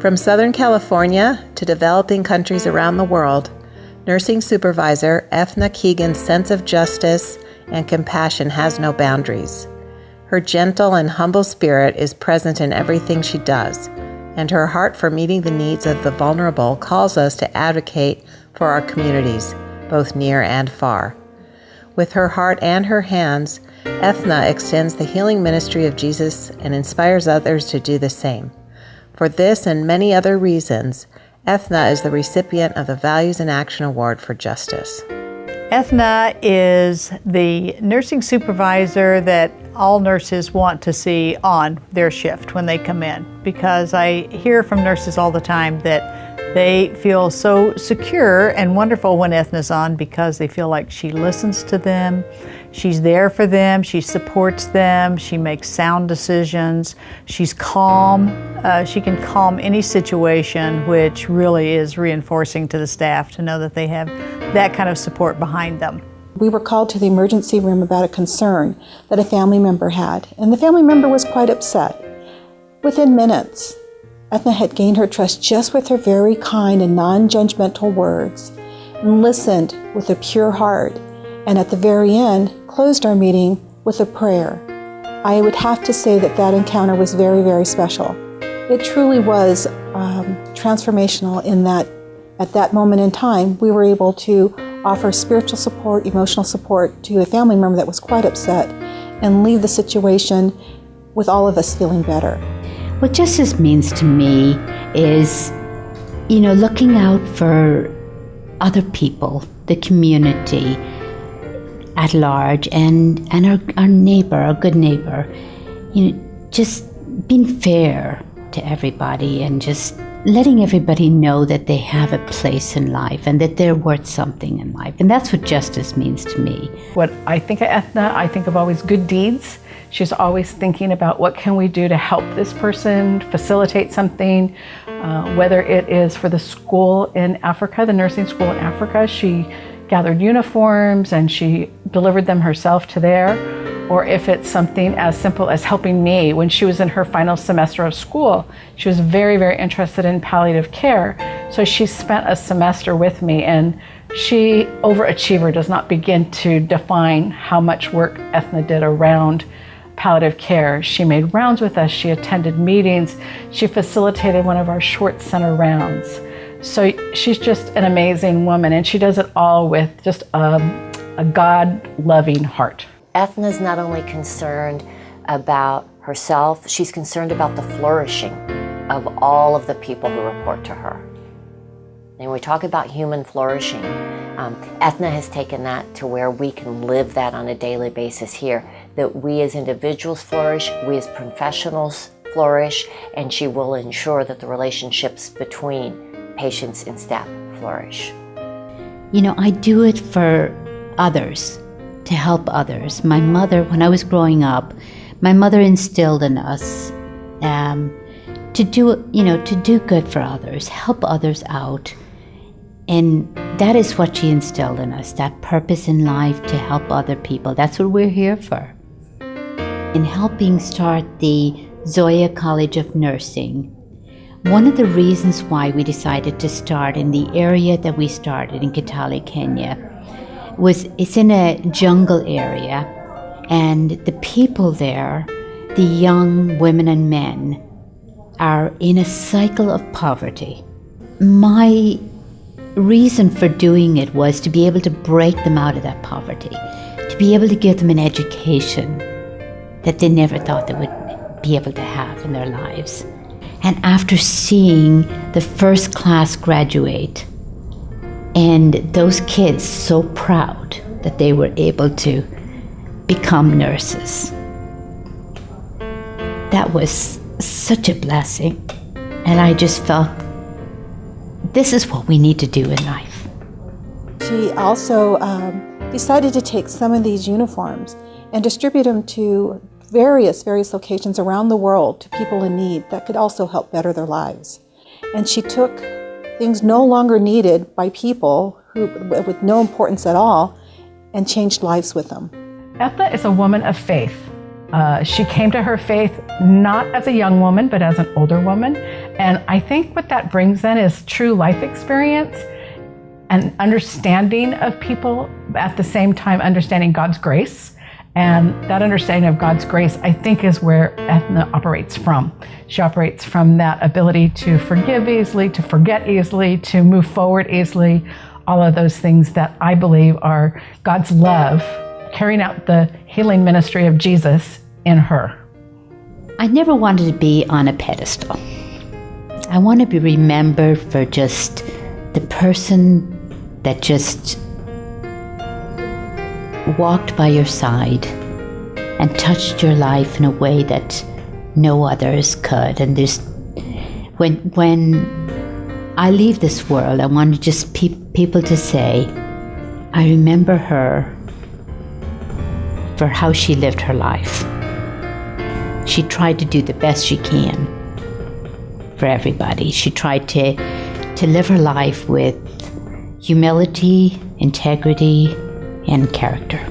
From Southern California to developing countries around the world, nursing supervisor Eithne Keegan's sense of justice and compassion has no boundaries. Her gentle and humble spirit is present in everything she does, and her heart for meeting the needs of the vulnerable calls us to advocate for our communities, both near and far. With her heart and her hands, Eithne extends the healing ministry of Jesus and inspires others to do the same. For this and many other reasons, Eithne is the recipient of the Values in Action Award for Justice. Eithne is the nursing supervisor that all nurses want to see on their shift when they come in, because I hear from nurses all the time that they feel so secure and wonderful when Eithne's on because they feel like she listens to them, she's there for them, she supports them, she makes sound decisions, she's calm, she can calm any situation, which really is reinforcing to the staff to know that they have that kind of support behind them. We were called to the emergency room about a concern that a family member had, and the family member was quite upset. Within minutes, Eithne had gained her trust just with her very kind and non-judgmental words, and listened with a pure heart, and at the very end, closed our meeting with a prayer. I would have to say that that encounter was very, very special. It truly was transformational in that at that moment in time, we were able to offer spiritual support, emotional support to a family member that was quite upset, and leave the situation with all of us feeling better. What justice means to me is, looking out for other people, the community at large, and our neighbor, our good neighbor. Just being fair to everybody and just letting everybody know that they have a place in life and that they're worth something in life. And that's what justice means to me. What I think of Eithne, I think of always good deeds. She's always thinking about what can we do to help this person, facilitate something, whether it is for the school in Africa, the nursing school in Africa. She gathered uniforms and she delivered them herself to there. Or if it's something as simple as helping me when she was in her final semester of school. She was very, very interested in palliative care. So she spent a semester with me, and she, overachiever, does not begin to define how much work Eithne did around palliative care. She made rounds with us, she attended meetings, she facilitated one of our short center rounds. So she's just an amazing woman, and she does it all with just a God-loving heart. Eithne is not only concerned about herself, she's concerned about the flourishing of all of the people who report to her. And when we talk about human flourishing, Eithne has taken that to where we can live that on a daily basis here, that we as individuals flourish, we as professionals flourish, and she will ensure that the relationships between patients and staff flourish. I do it for others, to help others. My mother, when I was growing up, my mother instilled in us to do good for others, help others out. And that is what she instilled in us, that purpose in life to help other people. That's what we're here for. In helping start the Zoya College of Nursing, one of the reasons why we decided to start in the area that we started in Kitale, Kenya, it's in a jungle area, and the people there, the young women and men, are in a cycle of poverty. My reason for doing it was to be able to break them out of that poverty, to be able to give them an education that they never thought they would be able to have in their lives. And after seeing the first class graduate, and those kids so proud that they were able to become nurses, that was such a blessing. And I just felt, this is what we need to do in life. She also decided to take some of these uniforms and distribute them to various locations around the world to people in need that could also help better their lives. And she took things no longer needed by people who, with no importance at all, and changed lives with them. Eithne is a woman of faith. She came to her faith not as a young woman, but as an older woman. And I think what that brings in is true life experience and understanding of people, at the same time understanding God's grace. And that understanding of God's grace, I think, is where Eithne operates from. She operates from that ability to forgive easily, to forget easily, to move forward easily, all of those things that I believe are God's love carrying out the healing ministry of Jesus in her. I never wanted to be on a pedestal. I want to be remembered for just the person that just walked by your side and touched your life in a way that no others could. And there's, when I leave this world, I want to just people to say, I remember her for how she lived her life. She tried to do the best she can for everybody. She tried to live her life with humility, integrity, and character.